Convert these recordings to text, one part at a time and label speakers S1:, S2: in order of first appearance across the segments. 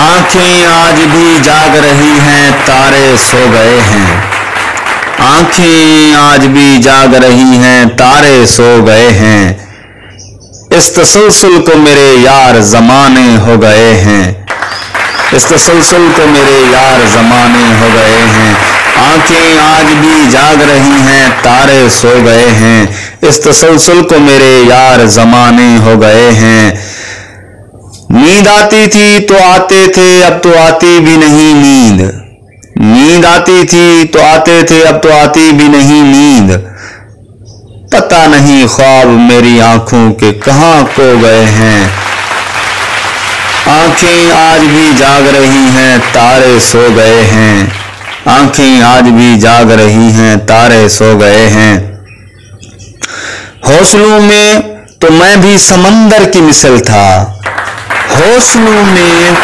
S1: आंखें आज भी जाग रही हैं, तारे सो गए हैं। आंखें आज भी जाग रही हैं, तारे सो गए हैं। इस तसलसल को मेरे यार ज़माने हो गए हैं। इस तसलसल को मेरे यार ज़माने हो गए हैं। आंखें आज भी जाग रही हैं, तारे सो गए हैं। इस तसलसल को मेरे यार ज़माने हो गए हैं। नींद आती थी तो आते थे, अब तो आती भी नहीं नींद। नींद आती थी तो आते थे, अब तो आती भी नहीं नींद। पता नहीं ख्वाब मेरी आंखों के कहाँ खो गए हैं। आंखें आज भी जाग रही हैं, तारे सो गए हैं। आंखें आज भी जाग रही हैं, तारे सो गए हैं। हौसलों में तो मैं भी समंदर की मिसल था। हौसलों में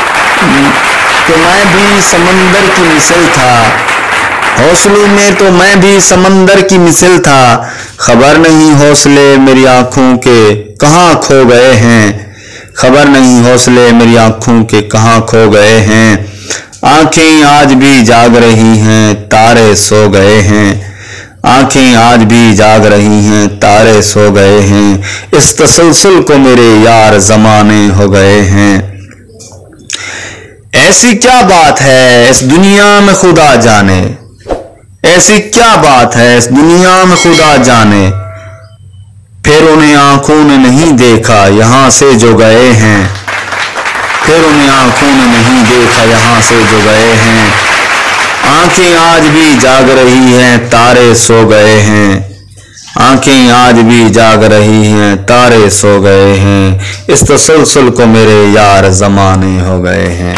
S1: तो मैं भी समंदर की मिसल था। हौसलों में तो मैं भी समंदर की मिसल था। खबर नहीं हौसले मेरी आंखों के कहाँ खो गए हैं। खबर नहीं हौसले मेरी आंखों के कहाँ खो गए हैं। आंखें आज भी जाग रही हैं, तारे सो गए हैं। आंखें आज भी जाग रही हैं, तारे सो गए हैं। इस तसलसल को मेरे यार ज़माने हो गए हैं। ऐसी क्या बात है इस दुनिया में खुदा जाने। ऐसी क्या बात है इस दुनिया में खुदा जाने। फिर उन्हें आंखों ने नहीं देखा यहाँ से जो गए हैं। फिर उन्हें आंखों ने नहीं देखा यहाँ से जो गए हैं। आंखें आज भी जाग रही हैं, तारे सो गए हैं। आंखें आज भी जाग रही हैं, तारे सो गए हैं। इस तसलसल को मेरे यार ज़माने हो गए हैं।